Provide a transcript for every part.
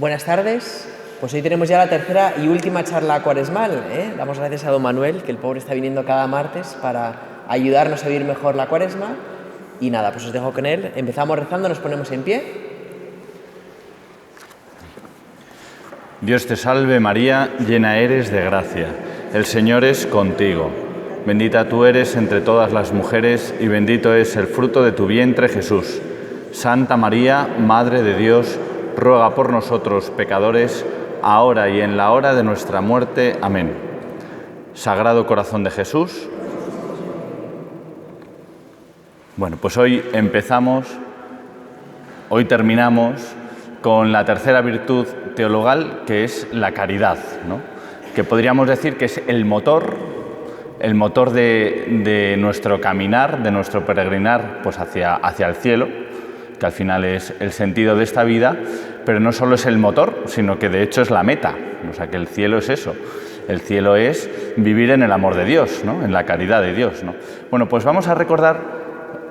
Buenas tardes. Pues hoy tenemos ya la tercera y última charla cuaresmal, ¿eh? Damos gracias a don Manuel, que el pobre está viniendo cada martes para ayudarnos a vivir mejor la cuaresma. Y nada, pues os dejo con él. Empezamos rezando, nos ponemos en pie. Dios te salve María, llena eres de gracia. El Señor es contigo. Bendita tú eres entre todas las mujeres y bendito es el fruto de tu vientre, Jesús. Santa María, Madre de Dios, ruega por nosotros pecadores, ahora y en la hora de nuestra muerte. Amén. Sagrado Corazón de Jesús. Bueno, pues hoy terminamos con la tercera virtud teologal, que es la caridad, ¿no? Que podríamos decir que es el motor de nuestro caminar, de nuestro peregrinar pues hacia el cielo, que al final es el sentido de esta vida, pero no solo es el motor, sino que de hecho es la meta. O sea, que el cielo es eso. El cielo es vivir en el amor de Dios, ¿no? En la caridad de Dios, ¿no? Bueno, pues vamos a recordar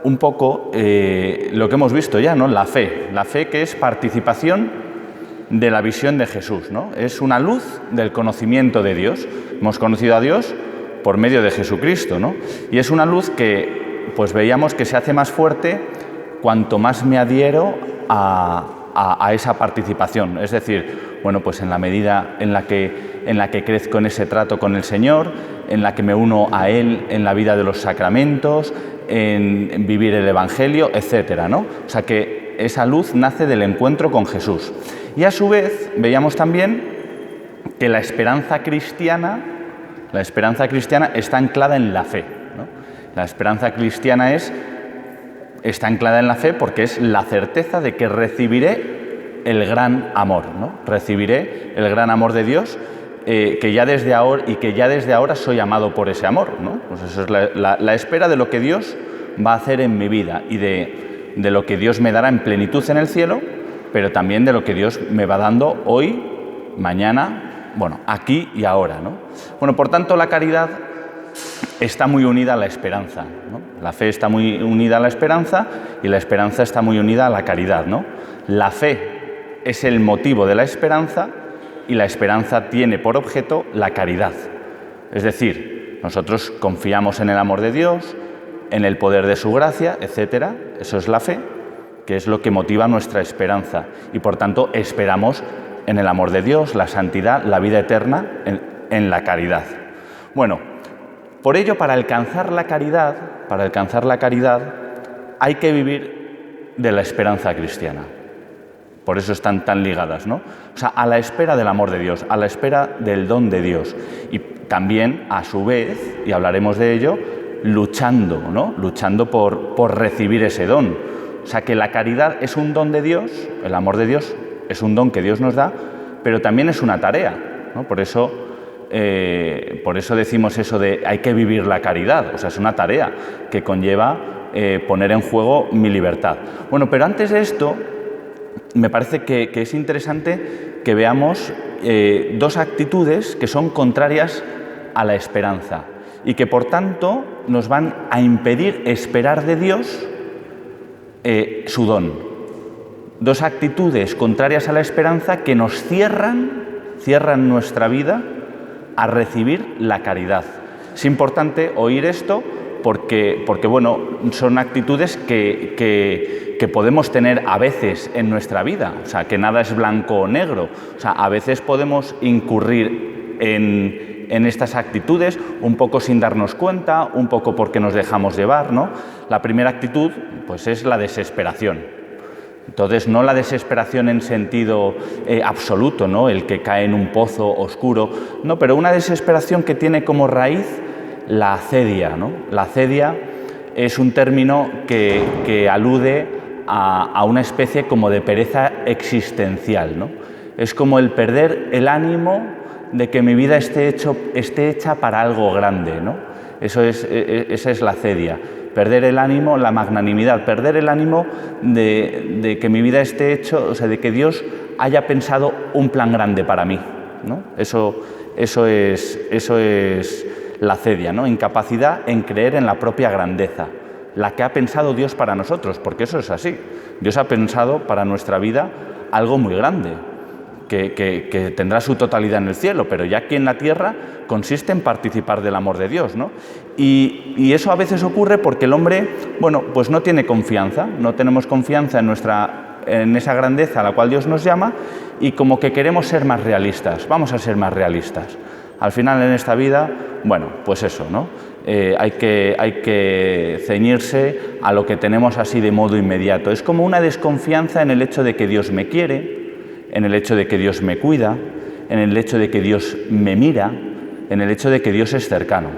un poco lo que hemos visto ya, ¿no? La fe que es participación de la visión de Jesús, ¿no? Es una luz del conocimiento de Dios. Hemos conocido a Dios por medio de Jesucristo, ¿no? Y es una luz que, pues veíamos que se hace más fuerte cuanto más me adhiero a esa participación. Es decir, bueno, pues en la medida en la que crezco en ese trato con el Señor, en la que me uno a Él en la vida de los sacramentos, en vivir el Evangelio, etcétera, ¿no? O sea que esa luz nace del encuentro con Jesús. Y a su vez veíamos también que la esperanza cristiana está anclada en la fe, ¿no? La esperanza cristiana está anclada en la fe porque es la certeza de que recibiré el gran amor, ¿no? Recibiré el gran amor de Dios, que ya desde ahora soy amado por ese amor, ¿no? Pues eso es la espera de lo que Dios va a hacer en mi vida y de lo que Dios me dará en plenitud en el cielo, pero también de lo que Dios me va dando hoy, mañana, bueno, aquí y ahora, ¿no? Bueno, por tanto, la caridad está muy unida a la esperanza, ¿no? La fe está muy unida a la esperanza y la esperanza está muy unida a la caridad, ¿no? La fe es el motivo de la esperanza y la esperanza tiene por objeto la caridad. Es decir, nosotros confiamos en el amor de Dios, en el poder de su gracia, etcétera. Eso es la fe, que es lo que motiva nuestra esperanza. Y por tanto hay en el amor de Dios, la santidad, la vida eterna, en la caridad. Bueno, por ello, para alcanzar la caridad, hay que vivir de la esperanza cristiana. Por eso están tan ligadas, ¿no? O sea, a la espera del amor de Dios, a la espera del don de Dios. Y también, a su vez, y hablaremos de ello, luchando, ¿no? Luchando por recibir ese don. O sea, que la caridad es un don de Dios, el amor de Dios es un don que Dios nos da, pero también es una tarea, ¿no? Por eso decimos eso de hay que vivir la caridad. O sea, es una tarea que conlleva poner en juego mi libertad. Bueno, pero antes de esto, me parece que es interesante que veamos dos actitudes que son contrarias a la esperanza y que, por tanto, nos van a impedir esperar de Dios su don. Dos actitudes contrarias a la esperanza que nos cierran nuestra vida a recibir la caridad. Es importante oír esto porque bueno, son actitudes que podemos tener a veces en nuestra vida. O sea, que nada es blanco o negro. O sea, a veces podemos incurrir en estas actitudes un poco sin darnos cuenta, un poco porque nos dejamos llevar, ¿no? La primera actitud, pues, es la desesperación. Entonces, no la desesperación en sentido absoluto, ¿no? El que cae en un pozo oscuro, no, pero una desesperación que tiene como raíz la acedia, ¿no? La acedia es un término que alude a una especie como de pereza existencial, ¿no? Es como el perder el ánimo de que mi vida esté hecha para algo grande, ¿no? Esa es la acedia. Perder el ánimo, la magnanimidad, perder el ánimo de que mi vida esté hecho, o sea, de que Dios haya pensado un plan grande para mí, ¿no? Eso es la acedia, ¿no? Incapacidad en creer en la propia grandeza, la que ha pensado Dios para nosotros, porque eso es así. Dios ha pensado para nuestra vida algo muy grande, que tendrá su totalidad en el cielo, pero ya aquí en la tierra consiste en participar del amor de Dios, ¿no? Y eso a veces ocurre porque el hombre, bueno, pues no tiene confianza, no tenemos confianza en esa grandeza a la cual Dios nos llama, y como que queremos ser más realistas. Vamos a ser más realistas. Al final en esta vida, bueno, pues eso, ¿no? Hay que ceñirse a lo que tenemos así de modo inmediato. Es como una desconfianza en el hecho de que Dios me quiere, en el hecho de que Dios me cuida, en el hecho de que Dios me mira, en el hecho de que Dios es cercano.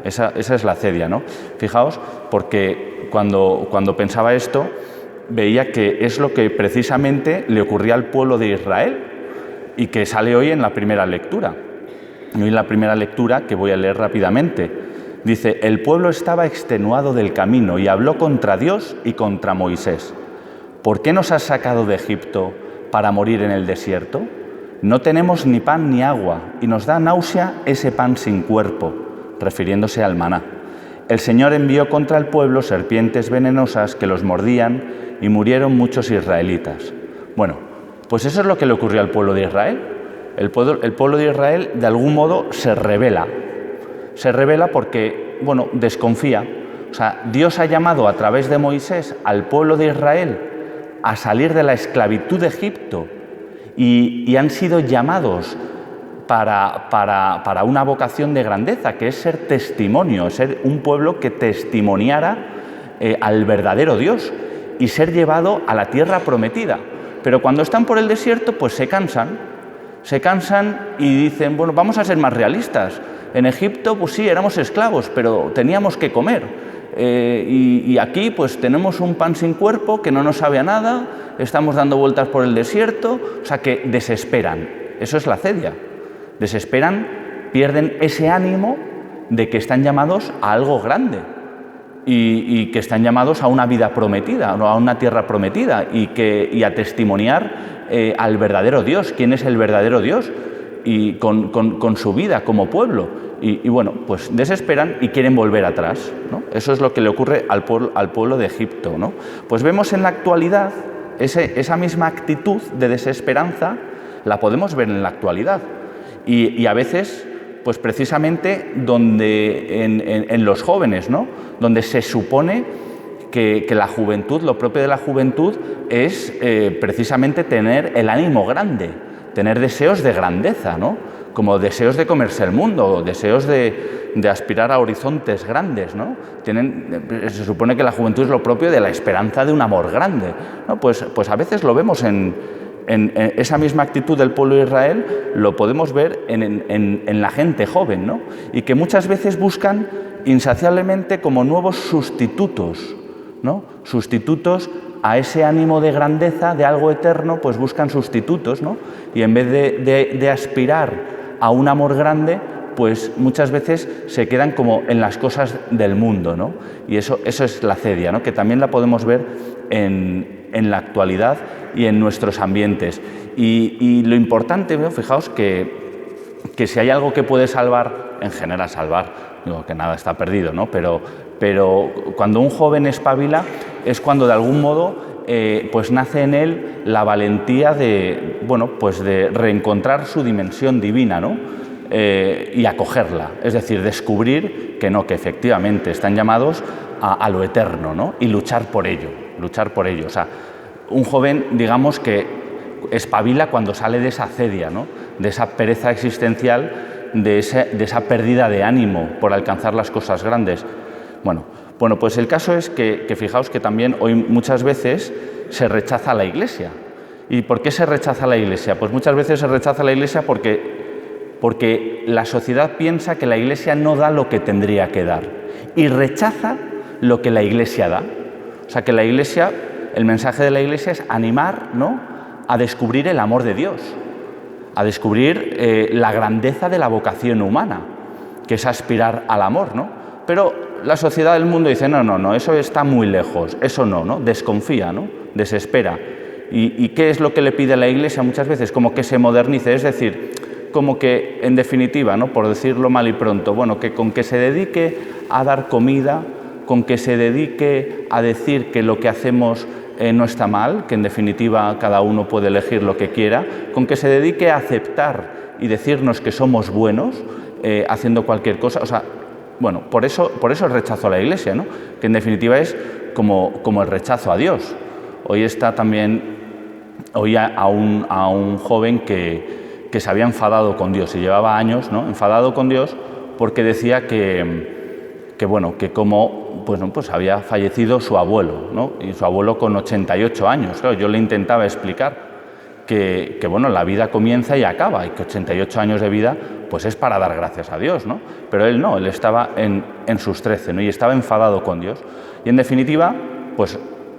Esa es la acedia, ¿no? Fijaos, porque cuando pensaba esto, veía que es lo que precisamente le ocurría al pueblo de Israel y que sale hoy en la primera lectura. Y hoy en la primera lectura, que voy a leer rápidamente, dice: el pueblo estaba extenuado del camino y habló contra Dios y contra Moisés. ¿Por qué nos has sacado de Egipto para morir en el desierto? No tenemos ni pan ni agua y nos da náusea ese pan sin cuerpo, refiriéndose al maná. El Señor envió contra el pueblo serpientes venenosas que los mordían y murieron muchos israelitas. Bueno, pues eso es lo que le ocurrió al pueblo de Israel. El pueblo de Israel de algún modo se rebela porque, bueno, desconfía. O sea, Dios ha llamado a través de Moisés al pueblo de Israel a salir de la esclavitud de Egipto y han sido llamados para una vocación de grandeza, que es ser testimonio, ser un pueblo que testimoniara al verdadero Dios y ser llevado a la tierra prometida. Pero cuando están por el desierto, pues se cansan y dicen, bueno, vamos a ser más realistas. En Egipto, pues sí, éramos esclavos, pero teníamos que comer. Y aquí, pues tenemos un pan sin cuerpo que no nos sabe a nada, estamos dando vueltas por el desierto, o sea que desesperan. Eso es la acedia. Desesperan, pierden ese ánimo de que están llamados a algo grande y que están llamados a una vida prometida, a una tierra prometida y a testimoniar al verdadero Dios. ¿Quién es el verdadero Dios? Y con su vida como pueblo. Y bueno, pues desesperan y quieren volver atrás, ¿no? Eso es lo que le ocurre al pueblo de Egipto, ¿no? Pues vemos en la actualidad esa misma actitud de desesperanza, la podemos ver en la actualidad. Y a veces, pues precisamente en los jóvenes, ¿no? Donde se supone que la juventud, lo propio de la juventud es precisamente tener el ánimo grande, tener deseos de grandeza, ¿no? Como deseos de comerse el mundo, deseos de aspirar a horizontes grandes, ¿no? Se supone que la juventud es lo propio de la esperanza de un amor grande, ¿no? Pues a veces lo vemos en esa misma actitud del pueblo de Israel, lo podemos ver en la gente joven, ¿no? Y que muchas veces buscan insaciablemente como nuevos sustitutos, ¿no? Sustitutos a ese ánimo de grandeza, de algo eterno, pues buscan sustitutos, ¿no? Y en vez de aspirar a un amor grande, pues muchas veces se quedan como en las cosas del mundo, ¿no? Y eso es la acedia, ¿no? Que también la podemos ver en la actualidad y en nuestros ambientes. Y lo importante, ¿no? Fijaos que si hay algo que puede salvar, en general salvar, digo que nada está perdido, ¿no? Pero cuando un joven espabila es cuando de algún modo pues nace en él la valentía de, bueno, pues de reencontrar su dimensión divina, ¿no? Y acogerla, es decir, descubrir que efectivamente están llamados a lo eterno, ¿no? Y luchar por ello. O sea, un joven, digamos, que espabila cuando sale de esa acedia, ¿no? De esa pereza existencial, de esa pérdida de ánimo por alcanzar las cosas grandes. Bueno, pues el caso es que fijaos que también hoy muchas veces se rechaza la Iglesia. ¿Y por qué se rechaza la Iglesia? Pues muchas veces se rechaza la Iglesia porque la sociedad piensa que la Iglesia no da lo que tendría que dar y rechaza lo que la Iglesia da. O sea, que la Iglesia, el mensaje de la Iglesia es animar, ¿no?, a descubrir el amor de Dios, a descubrir la grandeza de la vocación humana, que es aspirar al amor, ¿no? Pero la sociedad del mundo dice, no, eso está muy lejos, eso no, desconfía, ¿no? Desespera. ¿Y qué es lo que le pide a la Iglesia muchas veces? Como que se modernice, es decir, como que, en definitiva, ¿no?, por decirlo mal y pronto, bueno, que con que se dedique a dar comida, con que se dedique a decir que lo que hacemos no está mal, que en definitiva cada uno puede elegir lo que quiera, con que se dedique a aceptar y decirnos que somos buenos haciendo cualquier cosa. O sea, bueno, por eso el rechazo a la Iglesia, ¿no? Que en definitiva es como el rechazo a Dios. Hoy está también, a un joven que se había enfadado con Dios y llevaba años, ¿no?, enfadado con Dios porque decía que como pues había fallecido su abuelo, ¿no? Y su abuelo con 88 años. Claro, yo le intentaba explicar que la vida comienza y acaba, y que 88 años de vida pues es para dar gracias a Dios, ¿no? Pero él no, él estaba en sus 13, ¿no? Y estaba enfadado con Dios. Y en definitiva, pues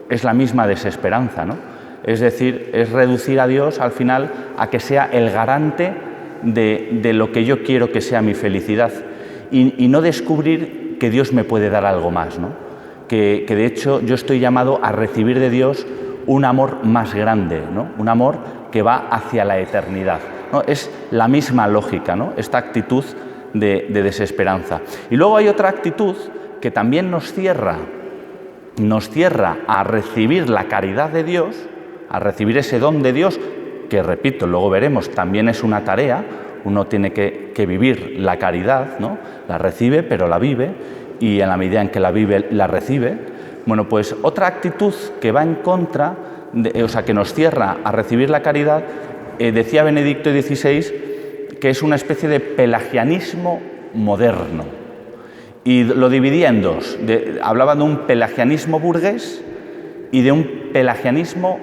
es la misma desesperanza, ¿no? Es decir, es reducir a Dios al final a que sea el garante de lo que yo quiero que sea mi felicidad, y no descubrir que Dios me puede dar algo más, ¿no? Que de hecho yo estoy llamado a recibir de Dios un amor más grande, ¿no? Un amor que va hacia la eternidad, ¿no? Es la misma lógica, ¿no? Esta actitud de desesperanza. Y luego hay otra actitud que también nos cierra a recibir la caridad de Dios, a recibir ese don de Dios, que repito, luego veremos, también es una tarea. Uno tiene que vivir la caridad, ¿no? La recibe, pero la vive, y en la medida en que la vive, la recibe. Bueno, pues otra actitud que va en contra, que nos cierra a recibir la caridad, decía Benedicto XVI, que es una especie de pelagianismo moderno. Y lo dividía en dos. Hablaba de un pelagianismo burgués y de un pelagianismo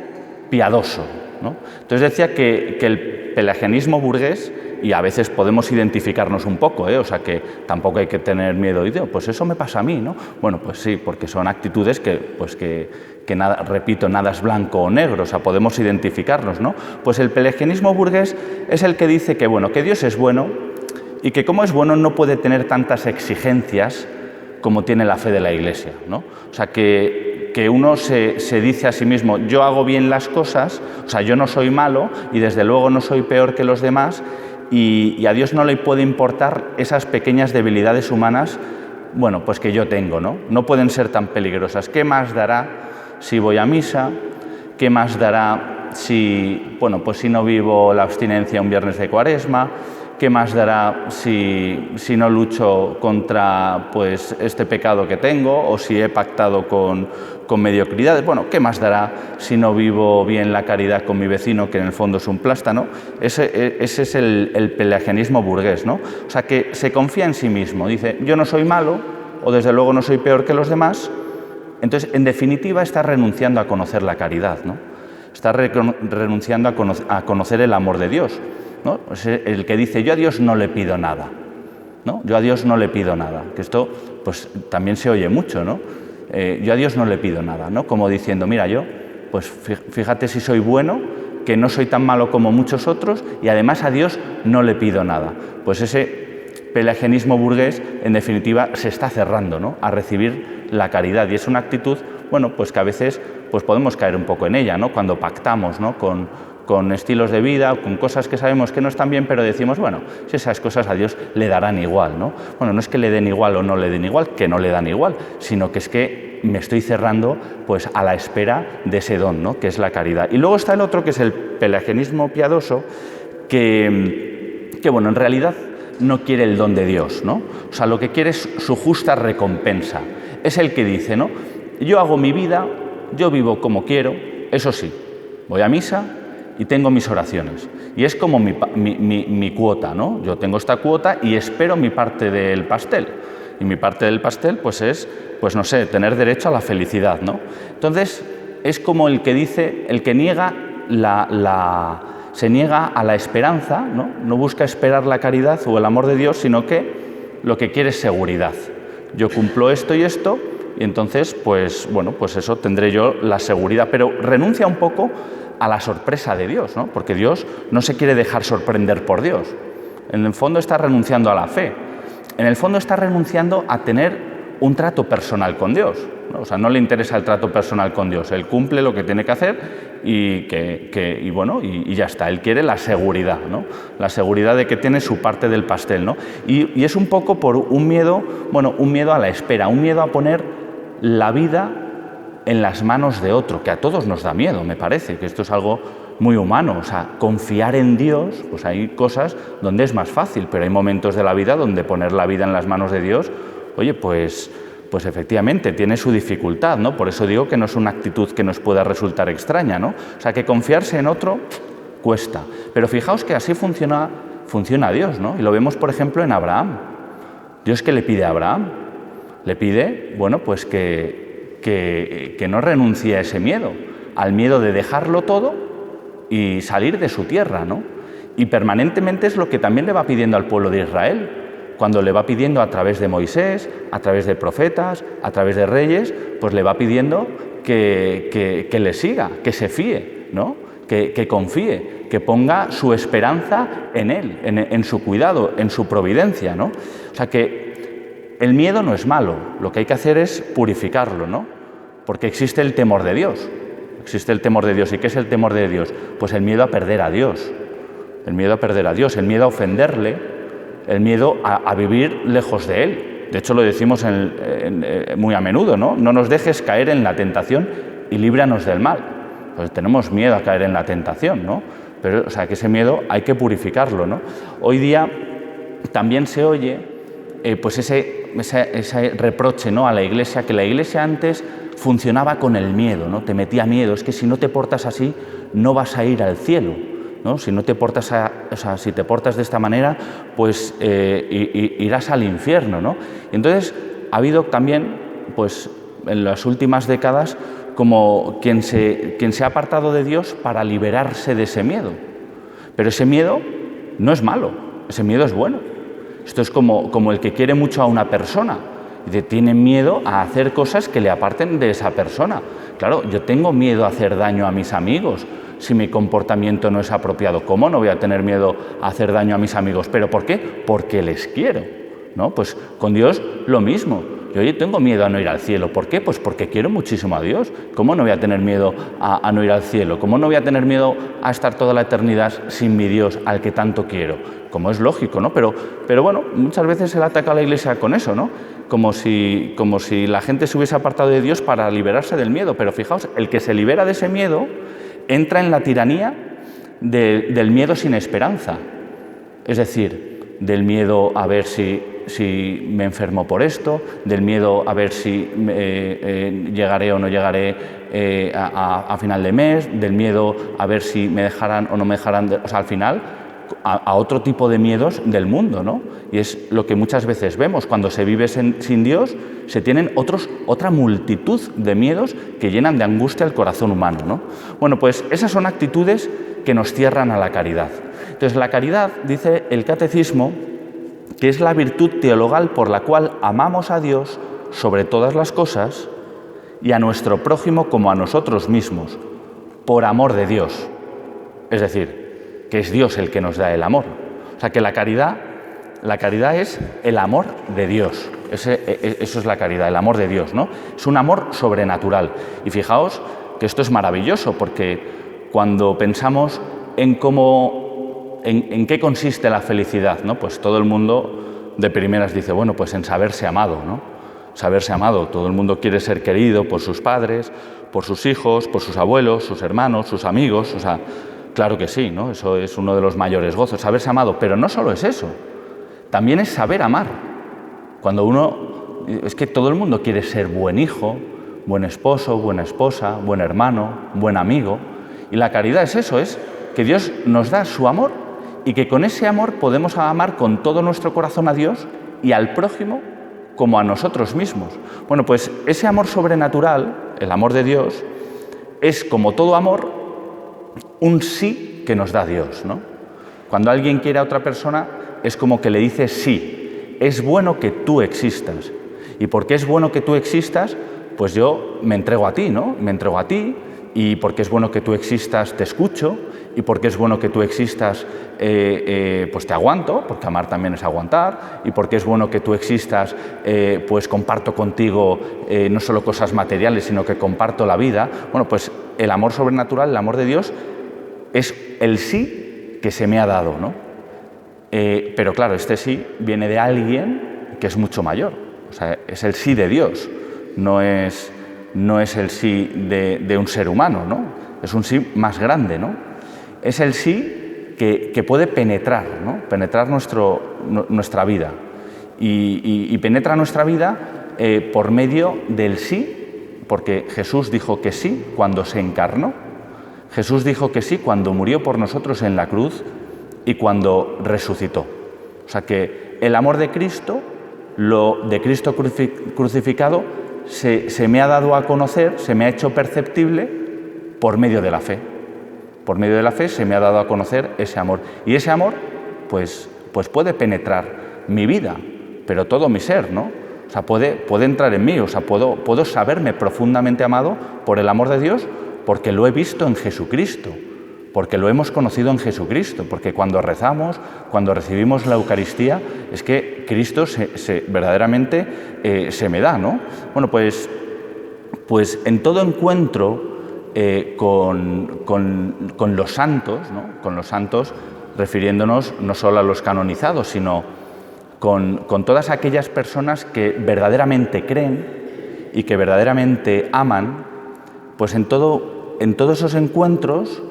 piadoso, ¿no? Entonces decía que el pelagianismo burgués, y a veces podemos identificarnos un poco, o sea que tampoco hay que tener miedo, y digo, pues eso me pasa a mí, ¿no? Bueno, pues sí, porque son actitudes que nada, repito, nada es blanco o negro, o sea, podemos identificarnos, ¿no? Pues el pelagianismo burgués es el que dice que Dios es bueno, y que como es bueno no puede tener tantas exigencias como tiene la fe de la Iglesia, ¿no? O sea, que uno se dice a sí mismo, yo hago bien las cosas, o sea, yo no soy malo y desde luego no soy peor que los demás, y a Dios no le puede importar esas pequeñas debilidades humanas, bueno, pues que yo tengo, ¿no? No pueden ser tan peligrosas. ¿Qué más dará si voy a misa? ¿Qué más dará si no vivo la abstinencia un viernes de Cuaresma? ¿Qué más dará si no lucho contra pues este pecado que tengo, o si he pactado con mediocridades? Bueno, ¿qué más dará si no vivo bien la caridad con mi vecino, que en el fondo es un plástano? Ese es el pelagianismo burgués, ¿no? O sea, que se confía en sí mismo. Dice, yo no soy malo, o desde luego no soy peor que los demás. Entonces, en definitiva, está renunciando a conocer la caridad, ¿no? Está renunciando a conocer el amor de Dios, ¿no? Es el que dice, yo a Dios no le pido nada, ¿no? Yo a Dios no le pido nada. Que esto pues también se oye mucho, ¿no? Yo a Dios no le pido nada, ¿no? Como diciendo, mira, yo, pues fíjate si soy bueno, que no soy tan malo como muchos otros, y además a Dios no le pido nada. Pues ese pelagianismo burgués, en definitiva, se está cerrando, ¿no?, a recibir la caridad, y es una actitud, bueno, pues que a veces pues podemos caer un poco en ella, ¿no? Cuando pactamos, ¿no?, con estilos de vida, con cosas que sabemos que no están bien, pero decimos, bueno, si esas cosas a Dios le darán igual, ¿no? Bueno, no es que le den igual o no le den igual, que no le dan igual, sino que es que me estoy cerrando pues a la espera de ese don, ¿no?, que es la caridad. Y luego está el otro, que es el pelagianismo piadoso, que bueno, en realidad no quiere el don de Dios, ¿no? O sea, lo que quiere es su justa recompensa. Es el que dice, ¿no?, yo hago mi vida, yo vivo como quiero, eso sí, voy a misa y tengo mis oraciones. Y es como mi cuota, ¿no? Yo tengo esta cuota y espero mi parte del pastel. Y mi parte del pastel, pues es, pues no sé, tener derecho a la felicidad, ¿no? Entonces, es como el que dice, el que niega se niega a la esperanza, ¿no? No busca esperar la caridad o el amor de Dios, sino que lo que quiere es seguridad. Yo cumplo esto y esto, y entonces, pues bueno, pues eso, tendré yo la seguridad, pero renuncia un poco a la sorpresa de Dios, ¿no? Porque Dios no se quiere dejar sorprender por Dios. En el fondo está renunciando a la fe. En el fondo está renunciando a tener un trato personal con Dios, ¿no? O sea, no le interesa el trato personal con Dios. Él cumple lo que tiene que hacer y ya está. Él quiere la seguridad, ¿no? La seguridad de que tiene su parte del pastel, ¿no? Y es un poco por un miedo, bueno, un miedo a la espera, un miedo a poner la vida en las manos de otro, que a todos nos da miedo, me parece, que esto es algo muy humano. O sea, confiar en Dios, pues hay cosas donde es más fácil, pero hay momentos de la vida donde poner la vida en las manos de Dios, oye, pues efectivamente tiene su dificultad, ¿no? Por eso digo que no es una actitud que nos pueda resultar extraña, ¿no? O sea, que confiarse en otro cuesta. Pero fijaos que así funciona Dios, ¿no? Y lo vemos, por ejemplo, en Abraham. ¿Dios qué le pide a Abraham? Le pide, bueno, pues que no renuncie a ese miedo, al miedo de dejarlo todo y salir de su tierra, ¿no? Y permanentemente es lo que también le va pidiendo al pueblo de Israel, cuando le va pidiendo a través de Moisés, a través de profetas, a través de reyes, pues le va pidiendo que le siga, que se fíe, ¿no? Que confíe, que ponga su esperanza en Él, en su cuidado, en su providencia, ¿no? O sea que el miedo no es malo, lo que hay que hacer es purificarlo, ¿no? Porque existe el temor de Dios. Existe el temor de Dios. ¿Y qué es el temor de Dios? Pues el miedo a perder a Dios. El miedo a perder a Dios, el miedo a ofenderle, el miedo a vivir lejos de Él. De hecho, lo decimos muy a menudo, ¿no? No nos dejes caer en la tentación y líbranos del mal. Pues tenemos miedo a caer en la tentación, ¿no? Pero, o sea, que ese miedo hay que purificarlo, ¿no? Hoy día también se oye pues ese reproche, ¿no?, a la Iglesia, que la Iglesia antes funcionaba con el miedo, ¿no? Te metía miedo, es que si no te portas así no vas a ir al cielo, ¿no? Si no te portas, si te portas de esta manera, pues irás al infierno, ¿no? Y entonces ha habido también, pues en las últimas décadas, como quien se ha apartado de Dios para liberarse de ese miedo. Pero ese miedo no es malo, ese miedo es bueno. Esto es como el que quiere mucho a una persona y tiene miedo a hacer cosas que le aparten de esa persona. Claro, yo tengo miedo a hacer daño a mis amigos si mi comportamiento no es apropiado. ¿Cómo no voy a tener miedo a hacer daño a mis amigos? ¿Pero por qué? Porque les quiero, ¿no? Pues con Dios lo mismo. Yo tengo miedo a no ir al cielo. ¿Por qué? Pues porque quiero muchísimo a Dios. ¿Cómo no voy a tener miedo a no ir al cielo? ¿Cómo no voy a tener miedo a estar toda la eternidad sin mi Dios, al que tanto quiero? Como es lógico, ¿no? Pero bueno, muchas veces se le ataca a la Iglesia con eso, ¿no? Como si la gente se hubiese apartado de Dios para liberarse del miedo. Pero fijaos, el que se libera de ese miedo entra en la tiranía del miedo sin esperanza. Es decir, del miedo a ver si me enfermo por esto, del miedo a ver si llegaré o no llegaré a final de mes, del miedo a ver si me dejarán o no me dejarán, o sea, al final a otro tipo de miedos del mundo, ¿no? Y es lo que muchas veces vemos, cuando se vive sin Dios, se tienen otra multitud de miedos que llenan de angustia el corazón humano, ¿no? Bueno, pues esas son actitudes que nos cierran a la caridad. Entonces, la caridad, dice el Catecismo, que es la virtud teologal por la cual amamos a Dios sobre todas las cosas y a nuestro prójimo como a nosotros mismos, por amor de Dios. Es decir, que es Dios el que nos da el amor. O sea, que la caridad es el amor de Dios. Eso es la caridad, el amor de Dios, ¿no? Es un amor sobrenatural. Y fijaos que esto es maravilloso, porque cuando pensamos en qué consiste la felicidad, ¿no? Pues todo el mundo de primeras dice, bueno, pues en saberse amado, ¿no? Saberse amado. Todo el mundo quiere ser querido por sus padres, por sus hijos, por sus abuelos, sus hermanos, sus amigos. O sea, claro que sí, ¿no? Eso es uno de los mayores gozos, saberse amado. Pero no solo es eso, también es saber amar. Es que todo el mundo quiere ser buen hijo, buen esposo, buena esposa, buen hermano, buen amigo. Y la caridad es eso, es que Dios nos da su amor y que con ese amor podemos amar con todo nuestro corazón a Dios y al prójimo como a nosotros mismos. Bueno, pues ese amor sobrenatural, el amor de Dios, es como todo amor, un sí que nos da Dios, ¿no? Cuando alguien quiere a otra persona, es como que le dice sí, es bueno que tú existas. ¿Y por qué es bueno que tú existas? Pues yo me entrego a ti, ¿no? Me entrego a ti, y porque es bueno que tú existas, te escucho, y porque es bueno que tú existas, pues te aguanto, porque amar también es aguantar, y porque es bueno que tú existas, pues comparto contigo no solo cosas materiales, sino que comparto la vida. Bueno, pues el amor sobrenatural, el amor de Dios, es el sí que se me ha dado, ¿no? Pero claro, este sí viene de alguien que es mucho mayor, o sea, es el sí de Dios, no es no es el sí de un ser humano, ¿no? Es un sí más grande, ¿no? Es el sí que puede penetrar, ¿no? Penetrar nuestra vida. Y penetra nuestra vida por medio del sí, porque Jesús dijo que sí cuando se encarnó. Jesús dijo que sí cuando murió por nosotros en la cruz y cuando resucitó. O sea que el amor de Cristo, lo de Cristo crucificado, se me ha dado a conocer, se me ha hecho perceptible por medio de la fe. Por medio de la fe se me ha dado a conocer ese amor. Y ese amor, pues puede penetrar mi vida, pero todo mi ser, ¿no? O sea, puede entrar en mí, o sea, puedo saberme profundamente amado por el amor de Dios, porque lo he visto en Jesucristo, porque lo hemos conocido en Jesucristo, porque cuando rezamos, cuando recibimos la Eucaristía, es que Cristo verdaderamente se me da, ¿no? Bueno, pues en todo encuentro con los santos, ¿no? Con los santos, refiriéndonos no solo a los canonizados, sino con todas aquellas personas que verdaderamente creen y que verdaderamente aman, pues en todos esos encuentros,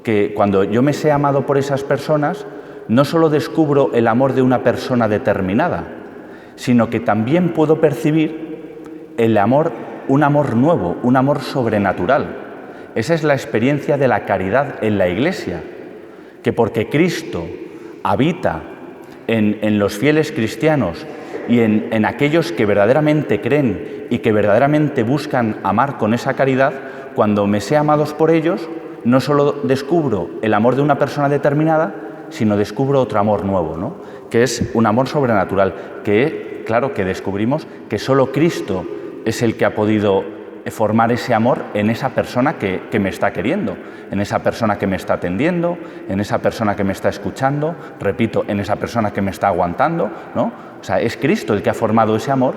que cuando yo me sé amado por esas personas, no solo descubro el amor de una persona determinada, sino que también puedo percibir un amor nuevo, un amor sobrenatural. Esa es la experiencia de la caridad en la Iglesia, que porque Cristo habita en los fieles cristianos y en aquellos que verdaderamente creen y que verdaderamente buscan amar con esa caridad, cuando me sé amados por ellos, no solo descubro el amor de una persona determinada, sino descubro otro amor nuevo, ¿no? Que es un amor sobrenatural, que claro que descubrimos que solo Cristo es el que ha podido formar ese amor en esa persona que me está queriendo, en esa persona que me está atendiendo, en esa persona que me está escuchando, repito, en esa persona que me está aguantando, ¿no? O sea, es Cristo el que ha formado ese amor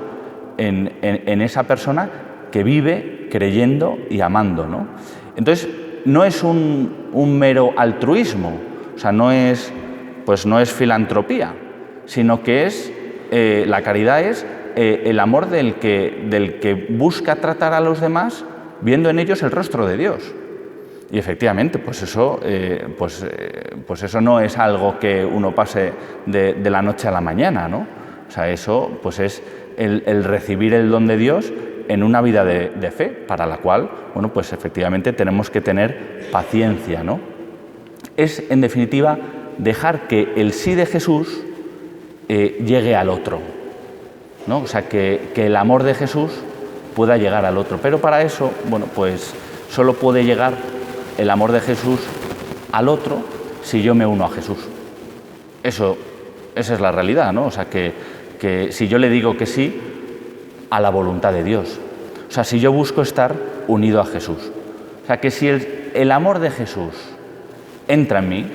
en esa persona que vive creyendo y amando, ¿no? Entonces, no es un mero altruismo, o sea, no es filantropía, sino que la caridad es el amor del que busca tratar a los demás viendo en ellos el rostro de Dios. Y efectivamente, pues eso no es algo que uno pase de la noche a la mañana, ¿no? O sea, eso pues es el recibir el don de Dios en una vida de fe, para la cual, bueno, pues efectivamente tenemos que tener paciencia, ¿no? Es, en definitiva, dejar que el sí de Jesús llegue al otro, ¿no? O sea, que el amor de Jesús pueda llegar al otro. Pero para eso, bueno, pues solo puede llegar el amor de Jesús al otro si yo me uno a Jesús. Esa es la realidad, ¿no? O sea, que si yo le digo que sí a la voluntad de Dios. O sea, si yo busco estar unido a Jesús. O sea, que si el amor de Jesús entra en mí,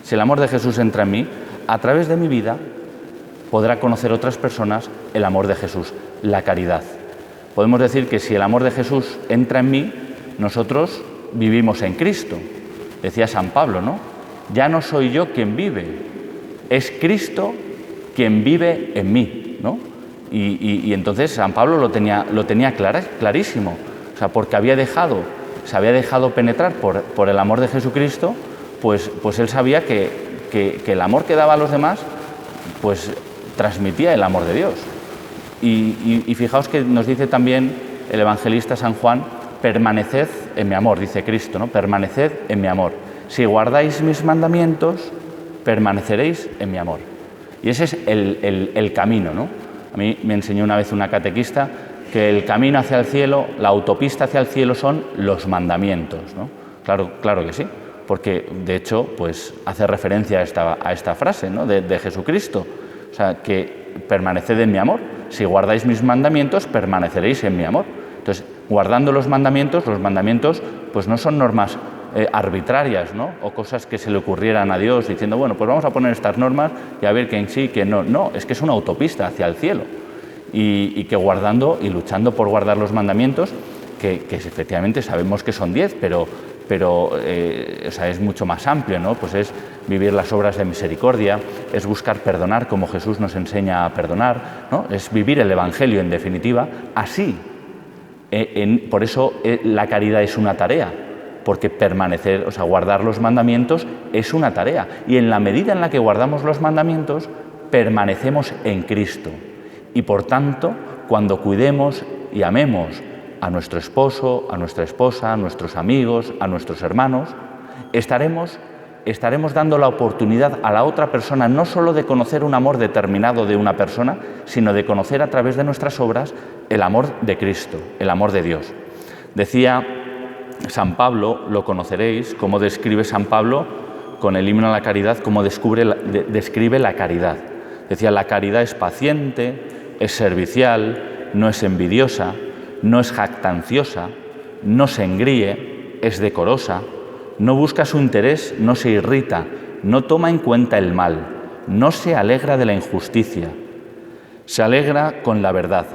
si el amor de Jesús entra en mí, a través de mi vida podrá conocer otras personas el amor de Jesús, la caridad. Podemos decir que si el amor de Jesús entra en mí, nosotros vivimos en Cristo. Decía San Pablo, ¿no? Ya no soy yo quien vive, es Cristo quien vive en mí, ¿no? Y entonces San Pablo lo tenía clarísimo, o sea, porque se había dejado penetrar por el amor de Jesucristo, pues él sabía que el amor que daba a los demás, pues transmitía el amor de Dios. Y fijaos que nos dice también el evangelista San Juan, permaneced en mi amor, dice Cristo, ¿no? Permaneced en mi amor. Si guardáis mis mandamientos, permaneceréis en mi amor. Y ese es el camino, ¿no? A mí me enseñó una vez una catequista que el camino hacia el cielo, la autopista hacia el cielo son los mandamientos, ¿no? Claro que sí, porque de hecho pues hace referencia a esta frase, ¿no? de Jesucristo, o sea, que permaneced en mi amor. Si guardáis mis mandamientos, permaneceréis en mi amor. Entonces, guardando los mandamientos pues no son normas arbitrarias, ¿no? O cosas que se le ocurrieran a Dios diciendo, bueno, pues vamos a poner estas normas y a ver quién sí, quién no. No, es que es una autopista hacia el cielo. Y que guardando y luchando por guardar los mandamientos, que efectivamente sabemos que son 10, pero o sea, es mucho más amplio, ¿no? Pues es vivir las obras de misericordia, es buscar perdonar como Jesús nos enseña a perdonar, ¿no? Es vivir el Evangelio, en definitiva, así Por eso la caridad es una tarea, porque permanecer, o sea, guardar los mandamientos es una tarea. Y en la medida en la que guardamos los mandamientos, permanecemos en Cristo. Y por tanto, cuando cuidemos y amemos a nuestro esposo, a nuestra esposa, a nuestros amigos, a nuestros hermanos, estaremos dando la oportunidad a la otra persona no solo de conocer un amor determinado de una persona, sino de conocer a través de nuestras obras el amor de Cristo, el amor de Dios. Decía San Pablo, lo conoceréis, cómo describe San Pablo con el himno a la caridad, cómo describe la caridad. Decía, la caridad es paciente, es servicial, no es envidiosa, no es jactanciosa, no se engríe, es decorosa, no busca su interés, no se irrita, no toma en cuenta el mal, no se alegra de la injusticia, se alegra con la verdad,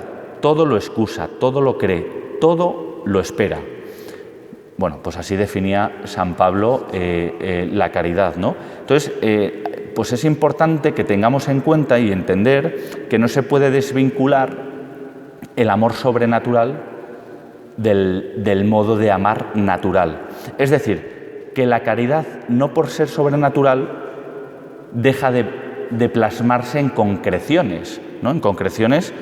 todo lo excusa, todo lo cree, todo lo espera. Bueno, pues así definía San Pablo la caridad, ¿no? Entonces, pues es importante que tengamos en cuenta y entender que no se puede desvincular el amor sobrenatural del modo de amar natural. Es decir, que la caridad, no por ser sobrenatural, deja de plasmarse en concreciones, ¿no? En concreciones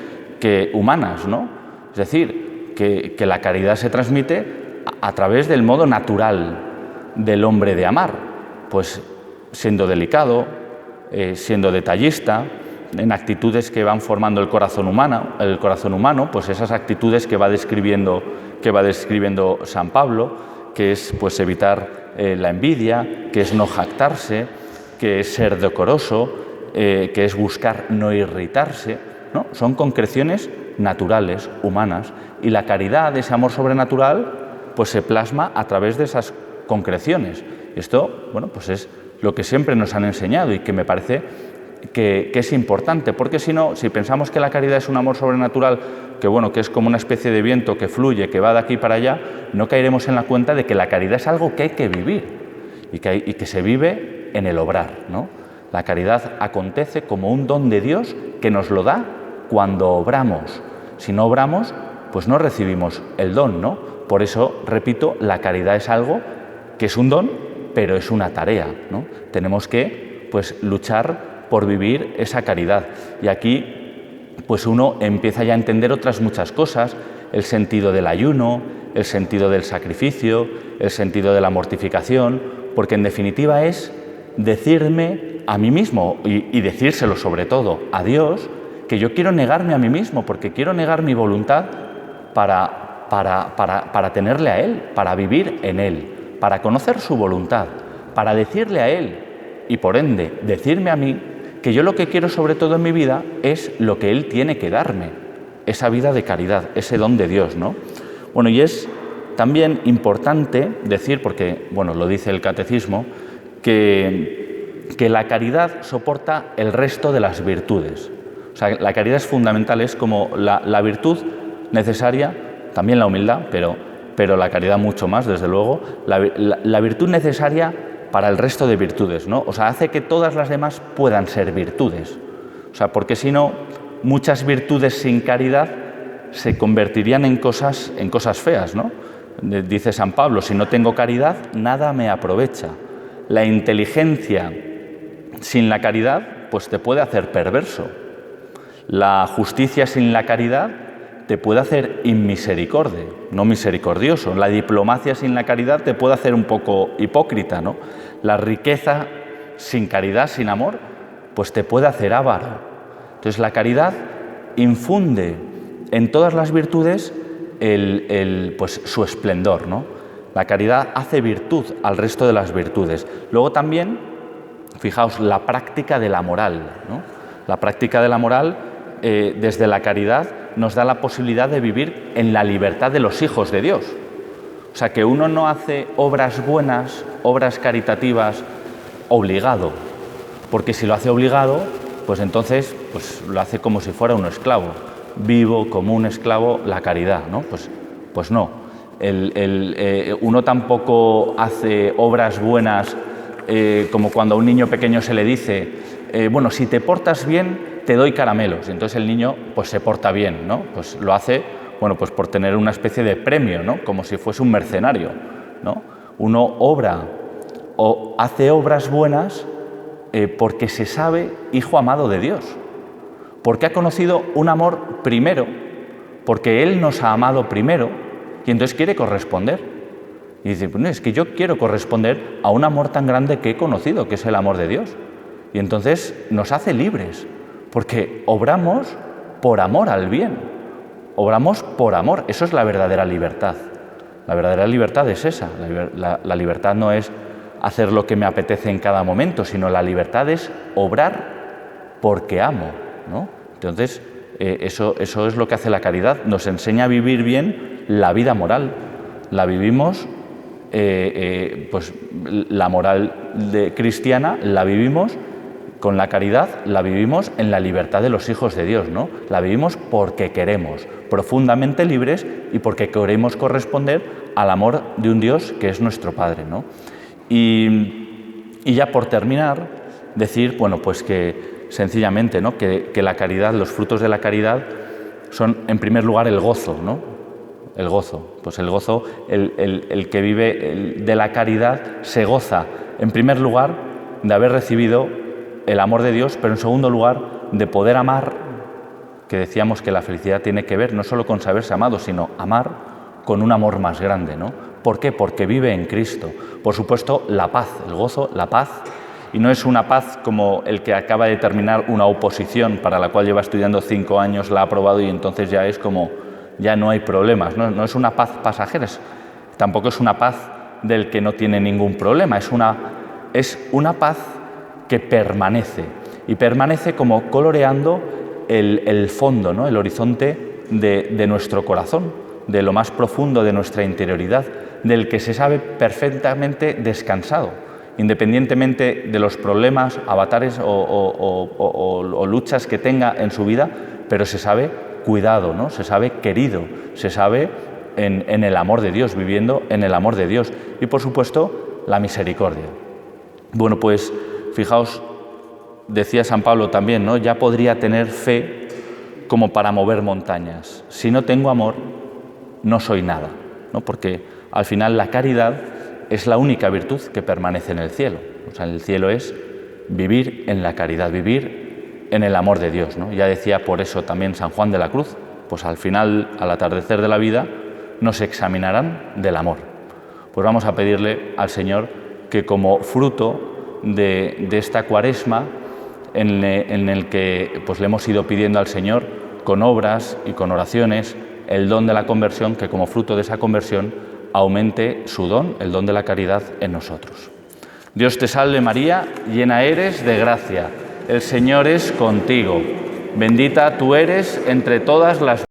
humanas, ¿no? Es decir, que la caridad se transmite a través del modo natural del hombre de amar, pues siendo delicado, siendo detallista, en actitudes que van formando el corazón humano, pues esas actitudes que va describiendo San Pablo, que es pues evitar la envidia, que es no jactarse, que es ser decoroso, que es buscar no irritarse, ¿no? Son concreciones naturales, humanas, y la caridad, ese amor sobrenatural, pues se plasma a través de esas concreciones. Esto, bueno, pues es lo que siempre nos han enseñado y que me parece que es importante, porque si no, si pensamos que la caridad es un amor sobrenatural, que es como una especie de viento que fluye, que va de aquí para allá, no caeremos en la cuenta de que la caridad es algo que hay que vivir y que se vive en el obrar, ¿no? La caridad acontece como un don de Dios que nos lo da cuando obramos. Si no obramos, pues no recibimos el don, ¿no? Por eso, repito, la caridad es algo que es un don, pero es una tarea, ¿no? Tenemos que, pues, luchar por vivir esa caridad. Y aquí, pues uno empieza ya a entender otras muchas cosas, el sentido del ayuno, el sentido del sacrificio, el sentido de la mortificación, porque en definitiva es decirme a mí mismo y decírselo sobre todo a Dios, que yo quiero negarme a mí mismo, porque quiero negar mi voluntad para tenerle a Él, para vivir en Él, para conocer su voluntad, para decirle a Él y por ende decirme a mí que yo lo que quiero sobre todo en mi vida es lo que Él tiene que darme, esa vida de caridad, ese don de Dios, ¿no? Bueno, y es también importante decir, porque, bueno, lo dice el Catecismo, que la caridad soporta el resto de las virtudes. O sea, la caridad es fundamental, es como la virtud necesaria, también la humildad, pero la caridad mucho más, desde luego, la virtud necesaria para el resto de virtudes, ¿no? O sea, hace que todas las demás puedan ser virtudes. O sea, porque si no, muchas virtudes sin caridad se convertirían en cosas feas, ¿no? Dice San Pablo, si no tengo caridad, nada me aprovecha. La inteligencia sin la caridad, pues te puede hacer perverso. La justicia sin la caridad te puede hacer inmisericorde, no misericordioso. La diplomacia sin la caridad te puede hacer un poco hipócrita, ¿no? La riqueza sin caridad, sin amor, pues te puede hacer avaro. Entonces la caridad infunde en todas las virtudes pues su esplendor, ¿no? La caridad hace virtud al resto de las virtudes. Luego también, fijaos, la práctica de la moral, ¿no? La práctica de la moral, desde la caridad, nos da la posibilidad de vivir en la libertad de los hijos de Dios. O sea, que uno no hace obras buenas, obras caritativas, obligado, porque si lo hace obligado, pues entonces pues lo hace como si fuera un esclavo. Vivo como un esclavo la caridad, ¿no? Pues no. Uno tampoco hace obras buenas como cuando a un niño pequeño se le dice, bueno, si te portas bien, te doy caramelos. Entonces el niño pues se porta bien, ¿no? Pues lo hace Bueno, pues por tener una especie de premio, ¿no? Como si fuese un mercenario, ¿no? Uno obra o hace obras buenas porque se sabe hijo amado de Dios, porque ha conocido un amor primero, porque Él nos ha amado primero y entonces quiere corresponder. Y dice, bueno, es que yo quiero corresponder a un amor tan grande que he conocido, que es el amor de Dios. Y entonces nos hace libres, porque obramos por amor al bien, obramos por amor. Eso es la verdadera libertad. La verdadera libertad es esa. La libertad no es hacer lo que me apetece en cada momento, sino la libertad es obrar porque amo, ¿no? Entonces, eso es lo que hace la caridad. Nos enseña a vivir bien la vida moral. La vivimos, pues la moral cristiana la vivimos con la caridad, la vivimos en la libertad de los hijos de Dios, ¿no? La vivimos porque queremos, profundamente libres y porque queremos corresponder al amor de un Dios que es nuestro Padre, ¿no? Y ya por terminar, decir, bueno, pues que sencillamente, ¿no? que la caridad, los frutos de la caridad son, en primer lugar, el gozo, ¿no? El gozo. Pues el gozo, el que vive de la caridad se goza, en primer lugar, de haber recibido el amor de Dios, pero en segundo lugar, de poder amar, que decíamos que la felicidad tiene que ver no solo con saberse amado, sino amar con un amor más grande, ¿no? ¿Por qué? Porque vive en Cristo. Por supuesto, la paz, el gozo, la paz, y no es una paz como el que acaba de terminar una oposición para la cual lleva estudiando 5 años, la ha aprobado y entonces ya es como, ya no hay problemas, no es una paz pasajera, tampoco es una paz del que no tiene ningún problema, es una paz que permanece, y permanece como coloreando el fondo, ¿no? El horizonte de nuestro corazón, de lo más profundo de nuestra interioridad, del que se sabe perfectamente descansado, independientemente de los problemas, avatares o luchas que tenga en su vida, pero se sabe cuidado, ¿no? Se sabe querido, se sabe en el amor de Dios, viviendo en el amor de Dios. Y por supuesto, la misericordia. Bueno, pues fijaos, decía San Pablo también, ¿no? Ya podría tener fe como para mover montañas. Si no tengo amor, no soy nada, ¿no? Porque al final la caridad es la única virtud que permanece en el cielo. O sea, el cielo es vivir en la caridad, vivir en el amor de Dios, ¿no? Ya decía por eso también San Juan de la Cruz, pues al final, al atardecer de la vida, nos examinarán del amor. Pues vamos a pedirle al Señor que como fruto de esta Cuaresma, en el que pues le hemos ido pidiendo al Señor con obras y con oraciones el don de la conversión, que como fruto de esa conversión aumente su don, el don de la caridad en nosotros. Dios te salve María, llena eres de gracia, el Señor es contigo, bendita tú eres entre todas las